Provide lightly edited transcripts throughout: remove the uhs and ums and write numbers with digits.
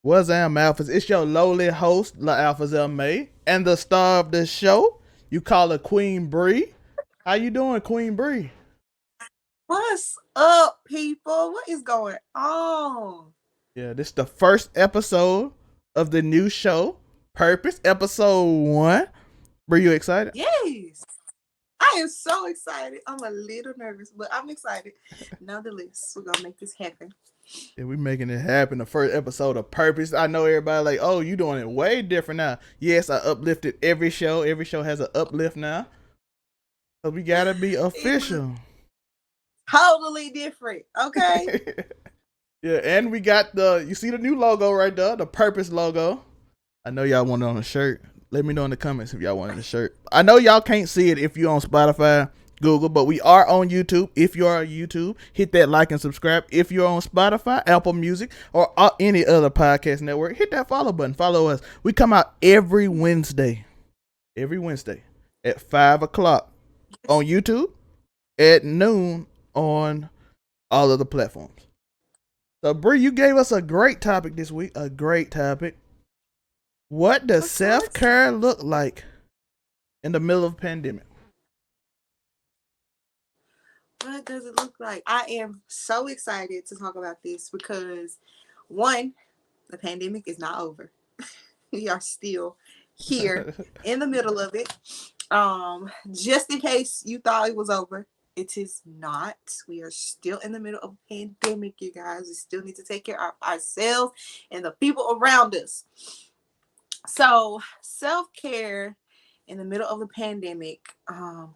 What's up, Alphas? It's your lowly host, La Alpha Zelmae, and the star of the show. You call her Queen Bree. How you doing, Queen Bree? What's up, people? What is going on? Yeah, this is the first episode of the new show, Purpose, episode 1. Bree, you excited? Yes, I am so excited. I'm a little nervous, but I'm excited. Nonetheless, we're gonna make this happen. Yeah, we making it happen. The first episode of Purpose. I know everybody like, oh, you doing it way different now. Yes, I uplifted every show. Every show has an uplift now. So we gotta be It was official. totally different. Okay. Yeah, and we got you see the new logo right there, the Purpose logo. I know y'all want it on a shirt. Let me know in the comments if y'all want a shirt. I know y'all can't see it if you're on Spotify, Google, but we are on YouTube. If you're on YouTube, hit that like and subscribe. If you're on Spotify, Apple Music, or any other podcast network, hit that follow button. Follow us. We come out every Wednesday at 5 o'clock on YouTube, at noon on all of the platforms. So, Bree, you gave us a great topic this week. A great topic. What does I'm so self excited. care look like in the middle of a pandemic? What does it look like? I am so excited to talk about this because one, the pandemic is not over. We are still here in the middle of it. Just in case you thought it was over, it is not. We are still in the middle of a pandemic, you guys. We still need to take care of ourselves and the people around us. So, self care in the middle of a pandemic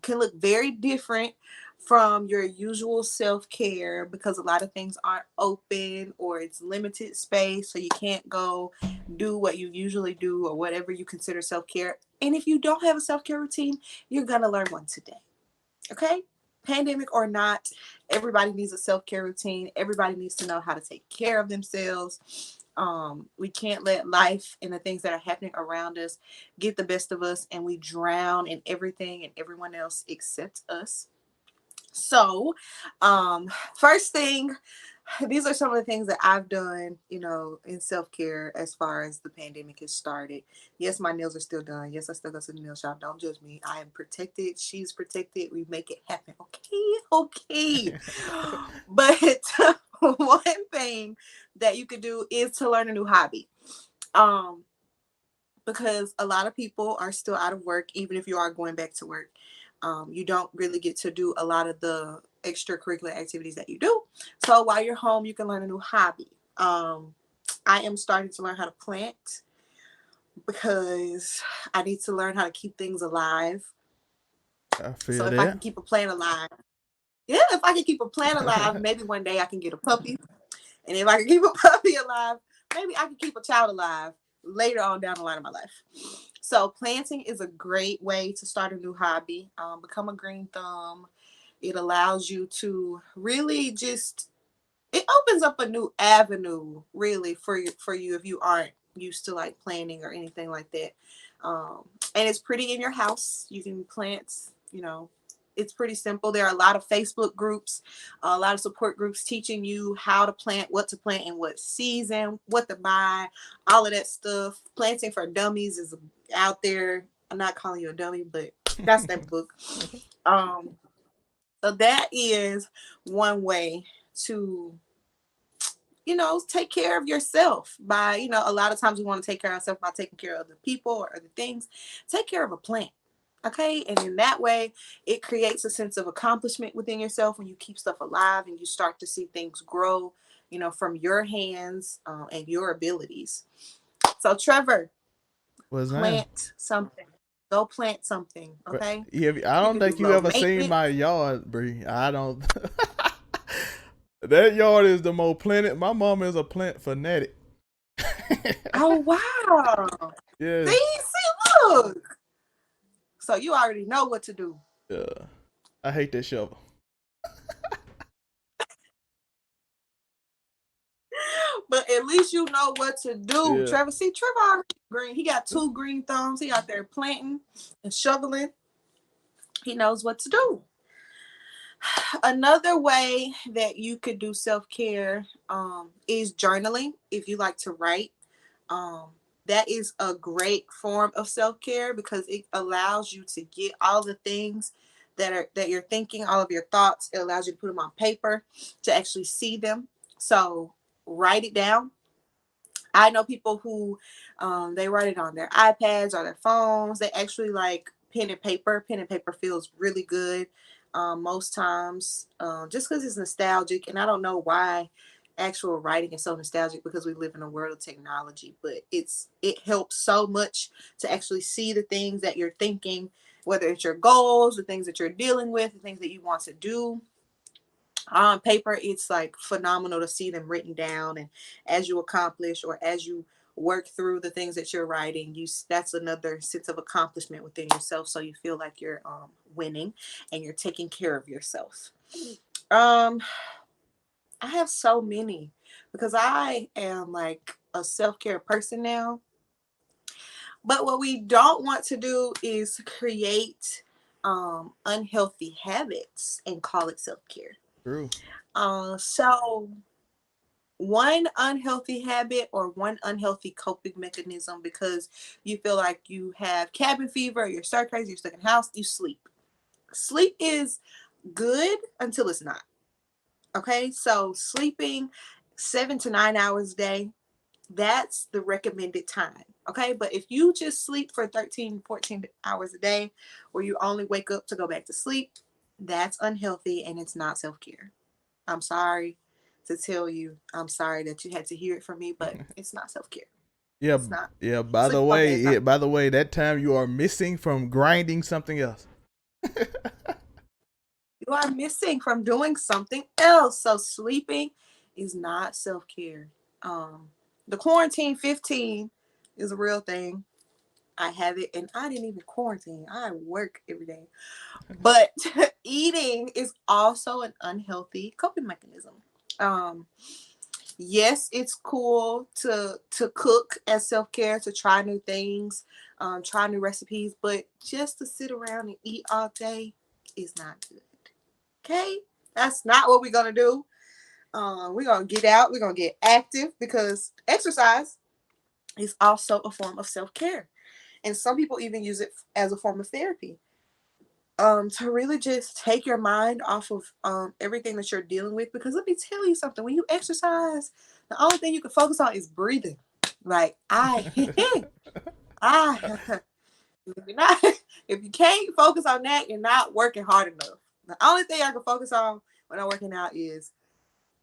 can look very different from your usual self care because a lot of things aren't open or it's limited space. So, you can't go do what you usually do or whatever you consider self care. And if you don't have a self care routine, you're going to learn one today. Okay? Pandemic or not, everybody needs a self care routine. Everybody needs to know how to take care of themselves. We can't let life and the things that are happening around us get the best of us and we drown in everything and everyone else except us. So, first thing, these are some of the things that I've done, in self care as far as the pandemic has started. Yes, my nails are still done. Yes, I still go to the nail shop. Don't judge me. I am protected. She's protected. We make it happen. Okay, okay. But one thing that you could do is to learn a new hobby. Um, because a lot of people are still out of work, even if you are going back to work. You don't really get to do a lot of the extracurricular activities that you do. So while you're home, you can learn a new hobby. I am starting to learn how to plant because I need to learn how to keep things alive. I So feel if I can that. keep a plant alive, yeah, if I can keep a plant alive, maybe one day I can get a puppy. And if I can keep a puppy alive, maybe I can keep a child alive later on down the line of my life. So planting is a great way to start a new hobby. Become a green thumb. It allows you to really just it opens up a new avenue really for you if you aren't used to like planting or anything like that. And it's pretty in your house. You can plant, it's pretty simple. There are a lot of Facebook groups, a lot of support groups teaching you how to plant, what to plant in what season, what to buy, all of that stuff. Planting for Dummies is out there. I'm not calling you a dummy, but that's that book. Um, so that is one way to take care of yourself by, a lot of times we want to take care of ourselves by taking care of the people or other things. Take care of a plant. Okay. And in that way, it creates a sense of accomplishment within yourself when you keep stuff alive and you start to see things grow, from your hands and your abilities. So, Trevor, What's that? plant something. Go plant something. But Okay. yeah, I You don't can do think you low ever seen maintenance. my yard, Bree. I don't. That yard is the most planted. My mom is a plant fanatic. Oh, wow. Yes. See, look. So, you already know what to do. Yeah. I hate that shovel. But at least you know what to do. Yeah. Trevor already green. He got two green thumbs. He out there planting and shoveling. He knows what to do. Another way that you could do self care is journaling if you like to write. Um, that is a great form of self-care because it allows you to get all the things that you're thinking, all of your thoughts. It allows you to put them on paper to actually see them. So write it down. I know people who they write it on their iPads or their phones. They actually like pen and paper. Pen and paper feels really good most times, just because it's nostalgic. And I don't know why actual writing is so nostalgic because we live in a world of technology. But it helps so much to actually see the things that you're thinking, whether it's your goals, the things that you're dealing with, the things that you want to do on paper. It's like phenomenal to see them written down, and as you accomplish or as you work through the things that you're writing, that's another sense of accomplishment within yourself, so you feel like you're winning and you're taking care of yourself. um I have so many because I am like a self-care person now, but what we don't want to do is create unhealthy habits and call it self-care. True. So one unhealthy habit or one unhealthy coping mechanism because you feel like you have cabin fever, you're stir crazy, you're stuck in the house, you sleep. Sleep is good until it's not. Okay, so sleeping 7 to 9 hours a day, that's the recommended time. Okay, but if you just sleep for 13, 14 hours a day, where you only wake up to go back to sleep, that's unhealthy and it's not self care. I'm sorry to tell you. I'm sorry that you had to hear it from me, but it's not self care. Yeah, It's not. yeah. By the Sleep all day way, is not. that time you are missing from grinding something else. You are missing from doing something else. So sleeping is not self care. Um, the quarantine 15 is a real thing. I have it, and I didn't even quarantine. I work every day. But eating is also an unhealthy coping mechanism. Um, yes, it's cool to cook as self-care, to try new things, try new recipes, but just to sit around and eat all day is not good. Okay, that's not what we're gonna do. We're gonna get out, we're gonna get active because exercise is also a form of self-care, and some people even use it as a form of therapy, to really just take your mind off of everything that you're dealing with. Because let me tell you something: when you exercise, the only thing you can focus on is breathing. Like I, if you're not, if you can't focus on that, you're not working hard enough. The only thing I can focus on when I'm working out is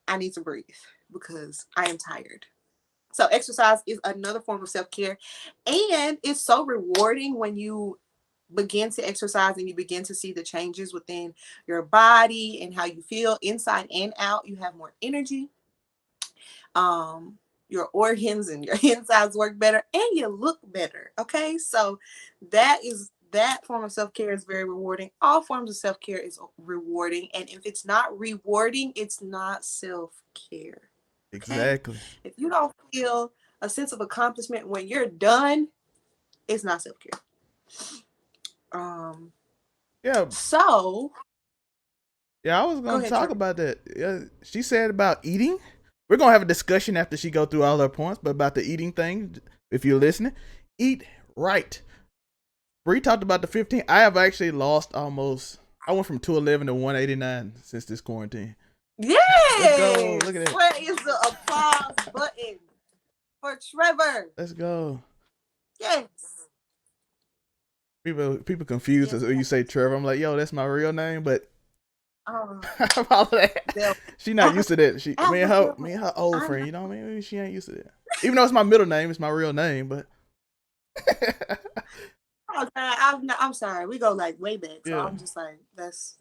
I need to breathe because I am tired. So exercise is another form of self-care, and it's so rewarding when you begin to exercise and you begin to see the changes within your body and how you feel inside and out. You have more energy. Um your organs and your insides work better and you look better. Okay? So that form of self-care is very rewarding. All forms of self-care is rewarding, and if it's not rewarding, it's not self-care. Okay? Exactly. If you don't feel a sense of accomplishment when you're done, it's not self-care. Um Yeah, so yeah. I was go gonna ahead, talk Trevor. about that. Yeah, she said about eating. We're gonna have a discussion after she go through all her points, but about the eating thing. If you're listening, eat right. Bree talked about the 15. I have actually lost almost. I went from 211 to 189 since this quarantine. Let's go. Yes! Look at that. Where is the applause button for Trevor? Let's go. Yes. People confused Yes. as when you say Trevor. I'm like, yo, that's my real name, but Um, all of that. Zelmae. She not used to that. She I'm the me Zelmae. and her old I'm friend, the you know what I mean? She ain't used to that. Even though it's my middle name, it's my real name, but oh, I'm sorry. We go like way back. So yeah. I'm just like, that's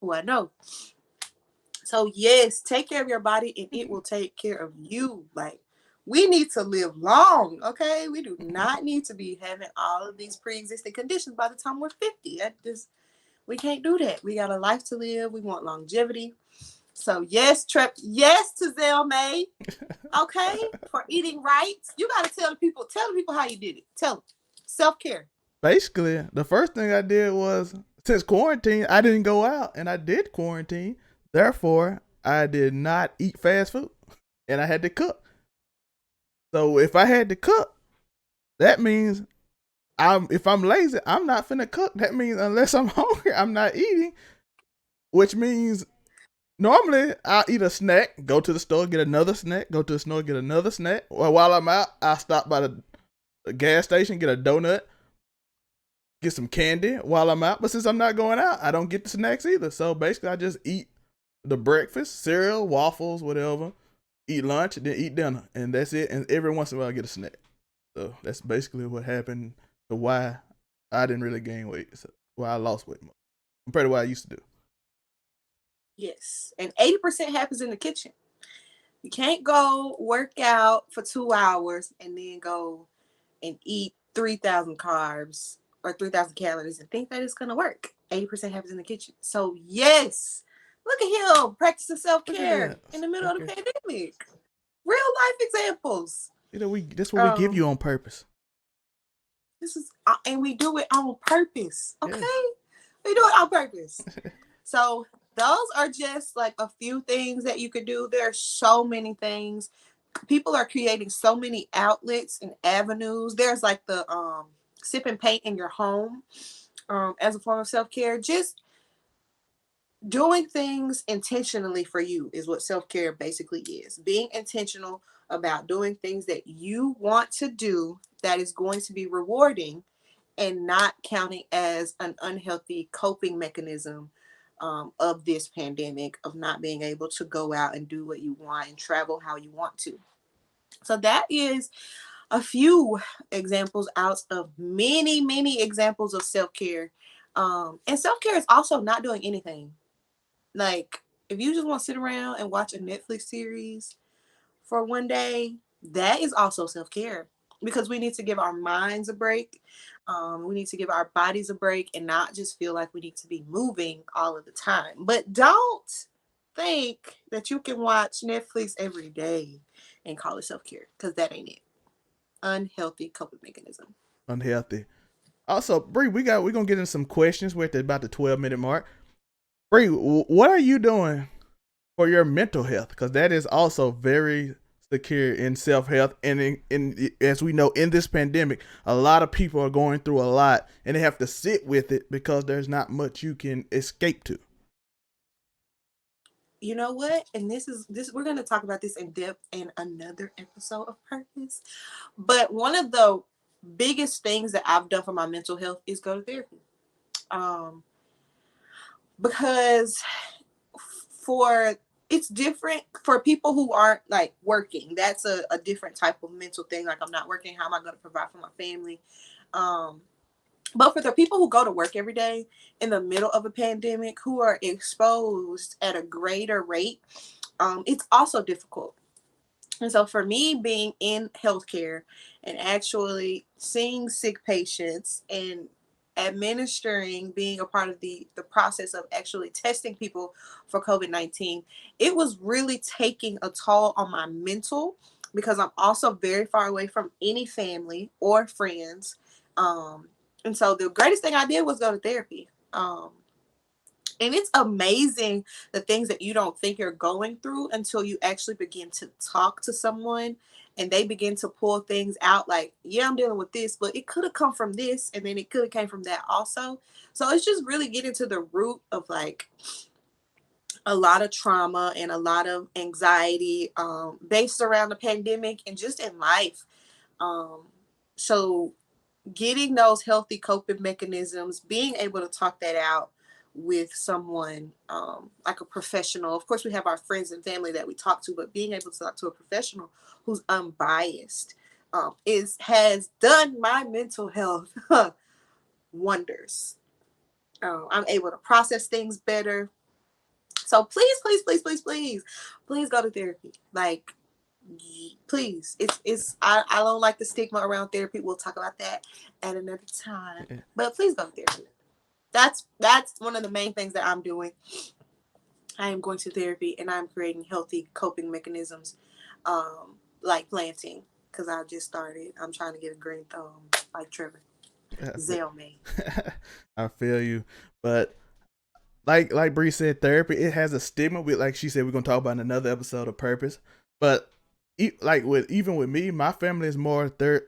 who I know. So yes, take care of your body and it will take care of you. Like we need to live long, okay? We do not need to be having all of these pre-existing conditions by the time we're 50. We can't do that. We got a life to live. We want longevity. So yes, yes to Zelmae, okay, for eating right. You gotta tell the people how you did it. Tell them. Self-care. Basically, the first thing I did was since quarantine, I didn't go out and I did quarantine. Therefore, I did not eat fast food and I had to cook. So if I had to cook, that means if I'm lazy, I'm not finna cook. That means unless I'm hungry, I'm not eating. Which means normally I'll eat a snack, go to the store, get another snack, go to the store, get another snack. Or while I'm out, I stop by the gas station, get a donut, get some candy while I'm out. But since I'm not going out, I don't get the snacks either. So basically, I just eat the breakfast, cereal, waffles, whatever. Eat lunch, then eat dinner, and that's it. And every once in a while, I get a snack. So that's basically what happened to why I didn't really gain weight. So why I lost weight compared to what I used to do. Yes. And 80% happens in the kitchen. You can't go work out for 2 hours and then go and eat 3,000 carbs or 3,000 calories and think that it's going to work. 80% happens in the kitchen. So, yes, look at him practicing self Look at care that. in the middle of the Okay. pandemic. Real life examples. That's what we give you on purpose. This is, and we do it on purpose. Okay. Yes. We do it on purpose. So, those are just like a few things that you could do. There are so many things. People are creating so many outlets and avenues. There's like the sip and paint in your home as a form of self-care. Just doing things intentionally for you is what self-care basically is. Being intentional about doing things that you want to do that is going to be rewarding and not counting as an unhealthy coping mechanism of this pandemic, of not being able to go out and do what you want and travel how you want to. So that is a few examples out of many, many examples of self-care. And self-care is also not doing anything. Like, if you just want to sit around and watch a Netflix series for one day, that is also self-care, because we need to give our minds a break. We need to give our bodies a break and not just feel like we need to be moving all of the time. But don't think that you can watch Netflix every day and call it self-care, because that ain't it. Unhealthy coping mechanism. Unhealthy. Also, Bree, we're gonna get into some questions. We're at about the 12-minute mark. Bree, what are you doing for your mental health? Because that is also very secure in self health, and as we know, in this pandemic, a lot of people are going through a lot, and they have to sit with it because there's not much you can escape to. You know what? And this we're going to talk about this in depth in another episode of Purpose. But one of the biggest things that I've done for my mental health is go to therapy. Um, because for it's different for people who aren't like working. That's a different type of mental thing. Like, I'm not working. How am I going to provide for my family? Um, but for the people who go to work every day in the middle of a pandemic, who are exposed at a greater rate, it's also difficult. And so for me, being in healthcare and actually seeing sick patients and administering, being a part of the process of actually testing people for COVID-19, it was really taking a toll on my mental, because I'm also very far away from any family or friends. And so the greatest thing I did was go to therapy. And it's amazing the things that you don't think you're going through until you actually begin to talk to someone and they begin to pull things out like, yeah, I'm dealing with this, but it could have come from this, and then it could have came from that also. So it's just really getting to the root of like a lot of trauma and a lot of anxiety based around the pandemic and just in life. Um, so getting those healthy coping mechanisms, being able to talk that out with someone like a professional. Of course, we have our friends and family that we talk to, but being able to talk to a professional who's unbiased has done my mental health wonders. I'm able to process things better. So please, please, please, please, please, please go to therapy. Like, please, I don't like the stigma around therapy. We'll talk about that at another time, Yeah. but please go to therapy. That's one of the main things that I'm doing. I am going to therapy and I'm creating healthy coping mechanisms, like planting, because I just started. I'm trying to get a green thumb like Trevor Zelmae. I feel you, but like Bree said, therapy, it has a stigma. With, like she said, we're gonna talk about in another episode of Purpose, but like with even with me, my family is more third.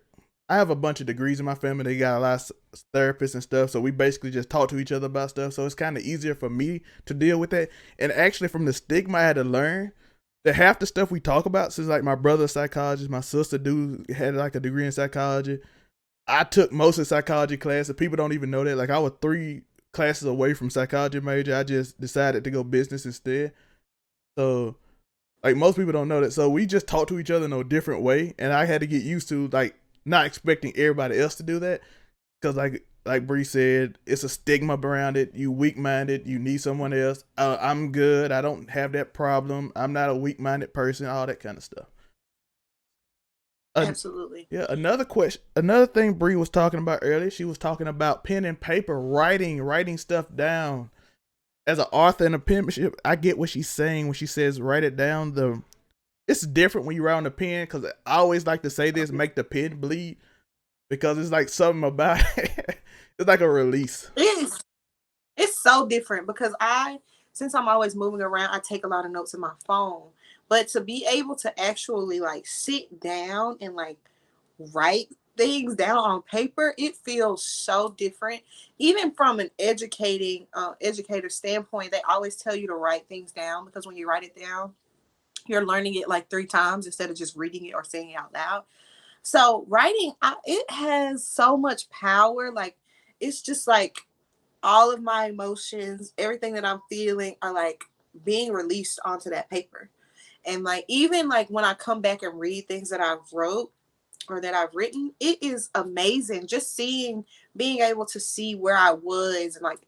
I have a bunch of degrees in my family. They got a lot of therapists and stuff, so we basically just talk to each other about stuff. So it's kind of easier for me to deal with that. And actually, from the stigma, I had to learn that half the stuff we talk about, since like my brother's psychologist, my sister had like a degree in psychology. I took most of psychology classes. People don't even know that. Like I was 3 classes away from psychology major. I just decided to go business instead. So like most people don't know that. So we just talk to each other in a different way, and I had to get used to like not expecting everybody else to do that, because like Bree said, it's a stigma around it. You weak minded. You need someone else. I'm good. I don't have that problem. I'm not a weak minded person. All that kind of stuff. Absolutely. Yeah. Another question. Another thing Bree was talking about earlier. She was talking about pen and paper, writing stuff down. As an author and a penmanship, I get what she's saying when she says write it down. It's different when you write on the pen, because I always like to say this: make the pen bleed, because it's like something about it. It's like a release. It is. It's so different because since I'm always moving around, I take a lot of notes in my phone. But to be able to actually like sit down and like write things down on paper, it feels so different. Even from an educator standpoint, they always tell you to write things down, because when you write it down, you're learning it like 3 times instead of just reading it or saying it out loud. So writing, it has so much power. Like it's just like all of my emotions, everything that I'm feeling are like being released onto that paper. And like even like when I come back and read things that I've wrote or that I've written, it is amazing just being able to see where I was, and like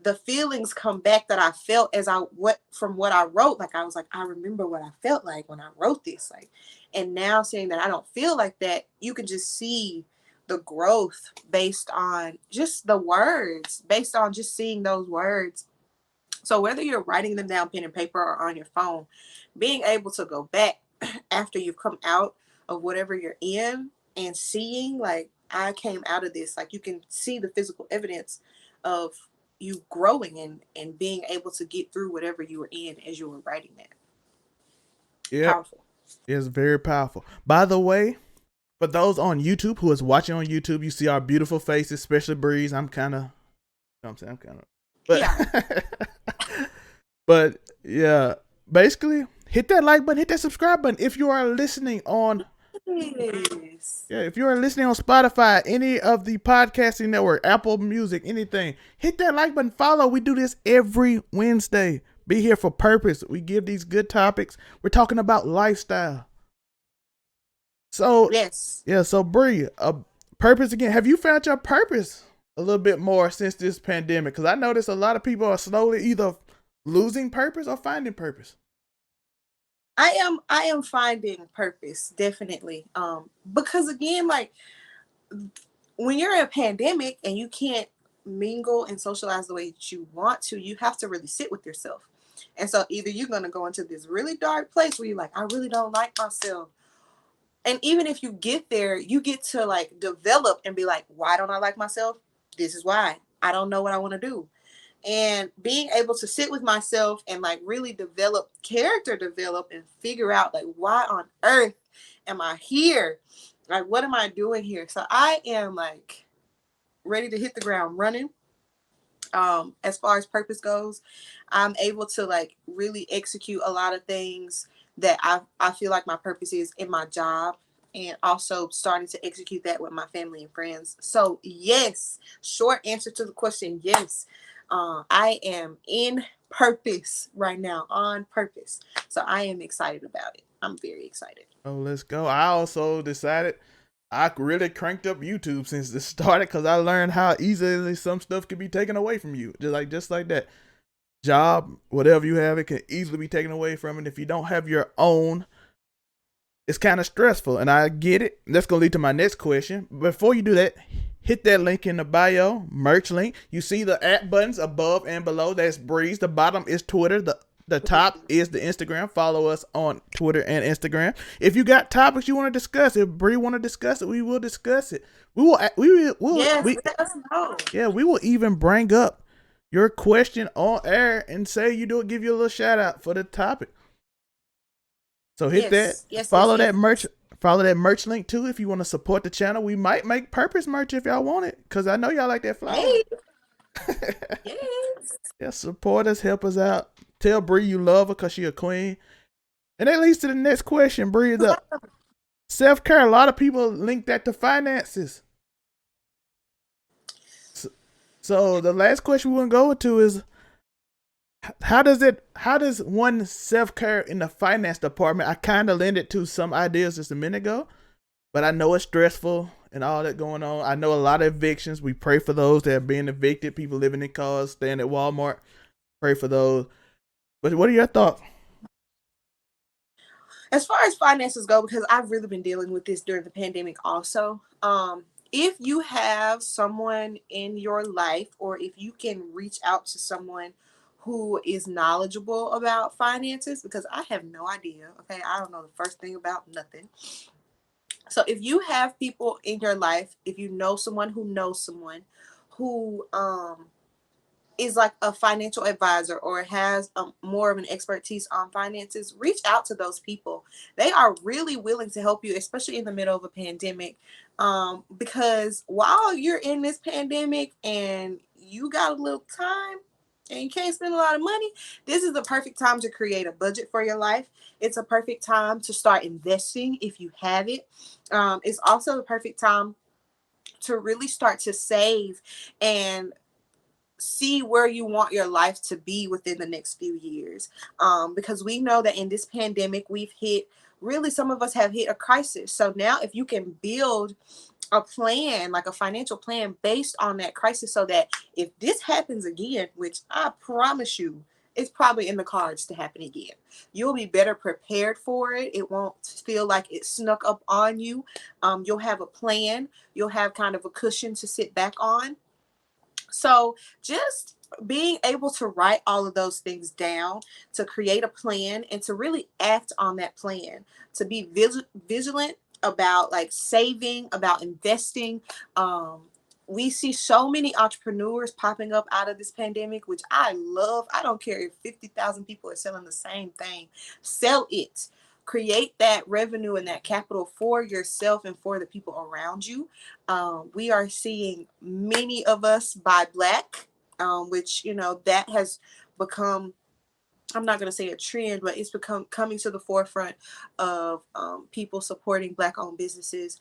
the feelings come back that I felt as I what from what I wrote. Like I was like, I remember what I felt like when I wrote this. Like, and now seeing that I don't feel like that, you can just see the growth based on just the words, based on just seeing those words. So whether you're writing them down pen and paper or on your phone, being able to go back after you've come out of whatever you're in and seeing like I came out of this, like you can see the physical evidence of you growing and being able to get through whatever you were in as you were writing that. Yep, Powerful. it's very powerful. By the way, for those on YouTube who is watching on YouTube, you see our beautiful faces, especially Breeze. I'm kind of, you know what I'm saying, I'm kind of, Yeah. but but yeah, basically hit that like button, hit that subscribe button if you are listening on. Yes. Yeah, if you are listening on Spotify, any of the podcasting network, Apple Music, anything, hit that like button, follow. We do this every Wednesday. Be here for purpose. We give these good topics. We're talking about lifestyle. So, Yes. yeah, so Bree, purpose again. Have you found your purpose a little bit more since this pandemic? Because I notice a lot of people are slowly either losing purpose or finding purpose. I am finding purpose, definitely. Because again, like when you're in a pandemic and you can't mingle and socialize the way that you want to, you have to really sit with yourself. And so either you're going to go into this really dark place where you're like, I really don't like myself. And even if you get there, you get to like develop and be like, why don't I like myself? This is why. I don't know what I want to do. And being able to sit with myself and like really develop and figure out like why on earth am I here? Like what am I doing here? So I am like ready to hit the ground running. As far as purpose goes, I'm able to like really execute a lot of things that I feel like my purpose is in my job, and also starting to execute that with my family and friends. So yes, short answer to the question, yes. I am in purpose right now, on purpose. So I am excited about it. I'm very excited. Oh, let's go. I also decided I really cranked up YouTube since this started, because I learned how easily some stuff can be taken away from you. Just like that. Job, whatever you have, it can easily be taken away from it. If you don't have your own, it's kind of stressful. And I get it. That's going to lead to my next question. Before you do that, hit that link in the bio, merch link. You see the at buttons above and below. That's Breeze. The bottom is Twitter. The top is the Instagram. Follow us on Twitter and Instagram. If you got topics you want to discuss, if Bree want to discuss it, we will discuss it. Yes, let us know. Yeah, we will even bring up your question on air and say give you a little shout out for the topic. So hit that, Yes, yes, yes, follow yes. that merch, link too if you want to support the channel. We might make Purpose merch if y'all want it, cause I know y'all like that flower. Hey, yes. Yeah, support us, help us out. Tell Bree you love her cause she a queen. And that leads to the next question, Bree. The SelfCare. A lot of people link that to finances. So the last question we're gonna go into is how does one SelfCare in the finance department? I kind of lent it to some ideas just a minute ago, but I know it's stressful and all that going on. I know a lot of evictions. We pray for those that are being evicted, people living in cars, staying at Walmart. Pray for those. But what are your thoughts? As far as finances go, because I've really been dealing with this during the pandemic also. If you have someone in your life, or if you can reach out to someone who is knowledgeable about finances, because I have no idea. Okay, I don't know the first thing about nothing. So if you have people in your life, if you know someone who is like a financial advisor or has more of an expertise on finances, reach out to those people. They are really willing to help you, especially in the middle of a pandemic. Because while you're in this pandemic and you got a little time and you can't spend a lot of money, this is the perfect time to create a budget for your life. It's a perfect time to start investing if you have it. It's also the perfect time to really start to save and see where you want your life to be within the next few years. Because we know that in this pandemic, we've hit really, some of us have hit a crisis. So now, if you can build a plan, like a financial plan based on that crisis, so that if this happens again, which I promise you, it's probably in the cards to happen again, you'll be better prepared for it. It won't feel like it snuck up on you. You'll have a plan, you'll have kind of a cushion to sit back on. So just being able to write all of those things down, to create a plan, and to really act on that plan, to be vigilant about like saving, about investing. We see so many entrepreneurs popping up out of this pandemic, which I love. I don't care if 50,000 people are selling the same thing, sell it. Create that revenue and that capital for yourself and for the people around you. We are seeing many of us buy black, which, you know, that has become, I'm not going to say a trend, but it's become coming to the forefront of people supporting black owned businesses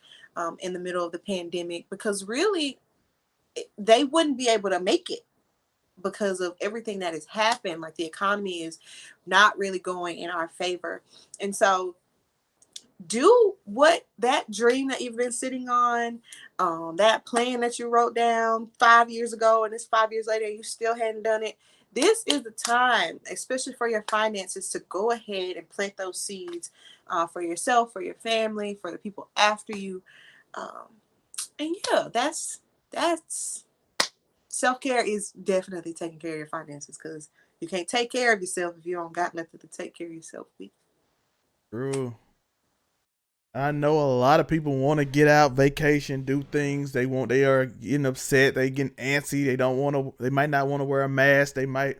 in the middle of the pandemic, because really they wouldn't be able to make it because of everything that has happened. Like the economy is not really going in our favor. And so do what that dream that you've been sitting on, that plan that you wrote down 5 years ago, and it's 5 years later, you still hadn't done it. This is the time, especially for your finances, to go ahead and plant those seeds for yourself, for your family, for the people after you. Um, and yeah, that's self care is definitely taking care of your finances, because you can't take care of yourself if you don't got nothing to take care of yourself with. True. I know a lot of people want to get out, vacation, do things. They are getting upset. They getting antsy. They don't want to. They might not want to wear a mask. They might.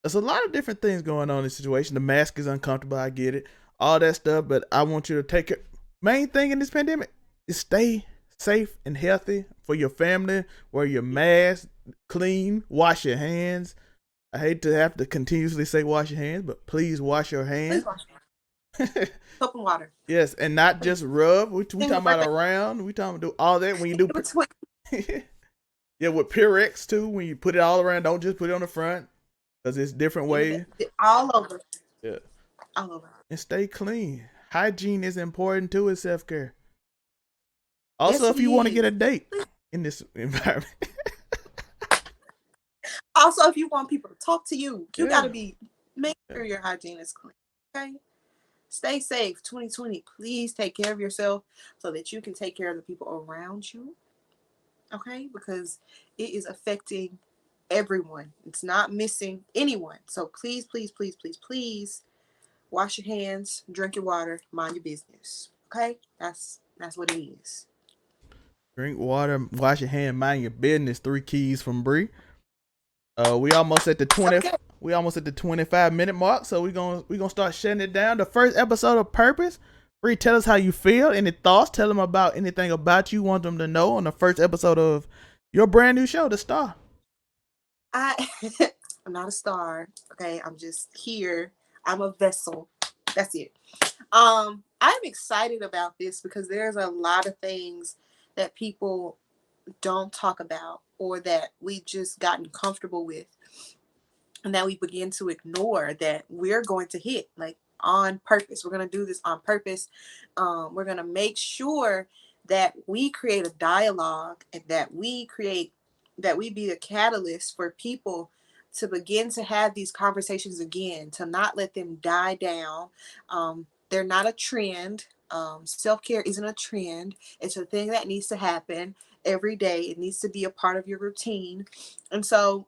There's a lot of different things going on in this situation. The mask is uncomfortable. I get it. All that stuff. But I want you to take it. Main thing in this pandemic is stay safe and healthy for your family. Wear your mask, clean, wash your hands. I hate to have to continuously say wash your hands, but please wash your Please hands. wash your hands. Soap and water. Yes, and not Please. just rub. We In talking about around. We talking about do all that when you do. between. Yeah, with Purex too. When you put it all around, don't just put it on the front because it's different ways. All over. Yeah, All over. and stay clean. Hygiene is important too in self care. Yes, Also, it if you want to get is. a date in this environment, Also, if you want people to talk to you, you got yeah, to be, make sure your hygiene is clean. Okay? Stay safe. 2020, please take care of yourself so that you can take care of the people around you. Okay? Because it is affecting everyone. It's not missing anyone. So please, please, please, please, please wash your hands, drink your water, mind your business. Okay? That's what it is. drink water, wash your hand, mind your business. 3 keys from Bree. We almost at the Self 20th. care. We almost at the 25-minute mark, so we gonna start shutting it down. The first episode of Purpose. Bree, tell us how you feel. Any thoughts? Tell them about anything about you want them to know on the first episode of your brand new show, The Star. I I'm not a star. Okay, I'm just here. I'm a vessel. That's it. I'm excited about this because there's a lot of things that people don't talk about or that we've just gotten comfortable with and that we begin to ignore that we're going to hit like on purpose. We're going to do this on purpose. We're going to make sure that we create a dialogue and that we be a catalyst for people to begin to have these conversations again, to not let them die down. They're not a trend. Self-care isn't a trend. It's a thing that needs to happen every day. It needs to be a part of your routine. And so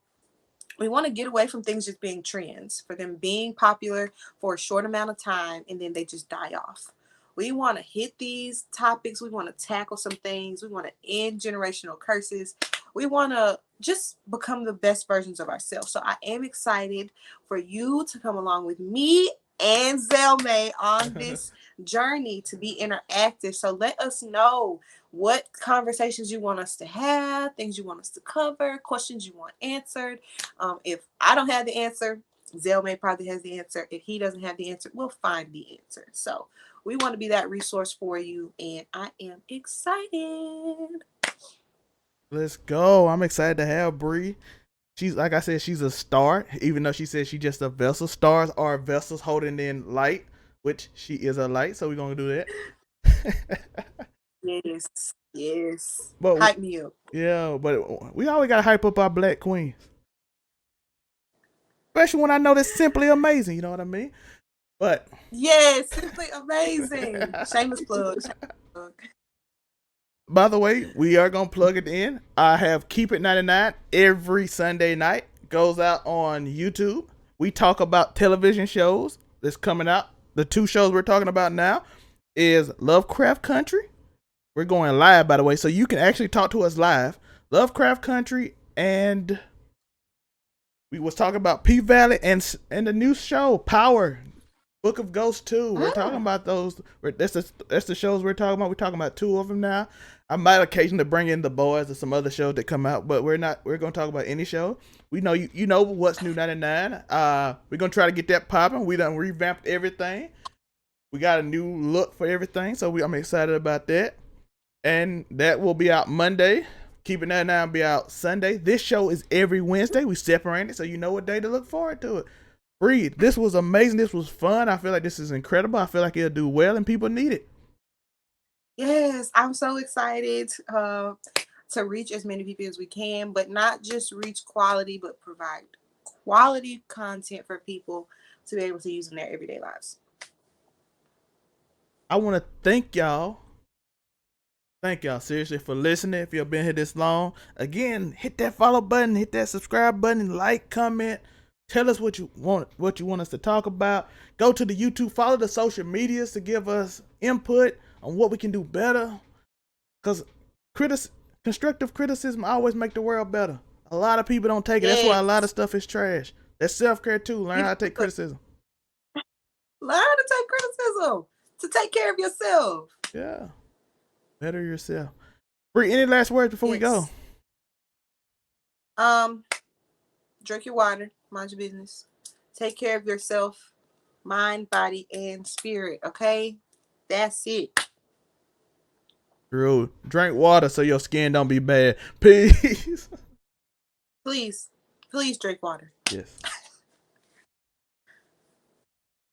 we want to get away from things just being trends, for them being popular for a short amount of time and then they just die off. We want to hit these topics. We want to tackle some things. We want to end generational curses. We want to just become the best versions of ourselves. So I am excited for you to come along with me and Zelmae on this journey to be interactive. So let us know what conversations you want us to have, things you want us to cover, questions you want answered. If I don't have the answer, Zelmae probably has the answer. If he doesn't have the answer, we'll find the answer. So we want to be that resource for you, and I am excited. Let's go. I'm excited to have Bree. She's, like I said, she's a star, even though she says she's just a vessel. Stars are vessels holding in light, which she is a light, so we're going to do that. Yes, yes. But Hype me up. yeah, but we always got to hype up our black queens. Especially when I know they're simply amazing, you know what I mean? But Yes, simply amazing. Shameless plug. Shameless plug. by the way, we are gonna plug it in. I have Keep It 99 every Sunday night. Goes out on YouTube. We talk about television shows that's coming out. The two shows we're talking about now is Lovecraft Country. We're going live, by the way, so you can actually talk to us live. Lovecraft Country, and we was talking about P Valley and the new show Power. Book of Ghosts 2. We're talking about those. That's the shows we're talking about. We're talking about two of them now. I might occasionally bring in The Boys or some other shows that come out, but we're not. We're gonna talk about any show. We know you know what's new 99. We're gonna try to get that popping. We done revamped everything. We got a new look for everything, so I'm excited about that. And that will be out Monday. Keep It 99 be out Sunday. This show is every Wednesday. We separate it, so you know what day to look forward to it. Bree, this was amazing. This was fun. I feel like this is incredible. I feel like it'll do well and people need it. Yes, I'm so excited to reach as many people as we can, but not just reach quality, but provide quality content for people to be able to use in their everyday lives. I want to thank y'all. Thank y'all seriously for listening. If you've been here this long, again, hit that follow button, hit that subscribe button, like, comment. Tell us what you want us to talk about. Go to the YouTube, follow the social medias to give us input on what we can do better. Because constructive criticism always make the world better. A lot of people don't take it. That's why a lot of stuff is trash. That's self-care too. Learn how to take criticism. Learn to take criticism. To take care of yourself. Yeah. Better yourself. Bree, any last words before we go? Drink your water. Mind your business. Take care of yourself, mind, body, and spirit. Okay, that's it. True. Drink water so your skin don't be bad. Peace. Please drink water. Yes.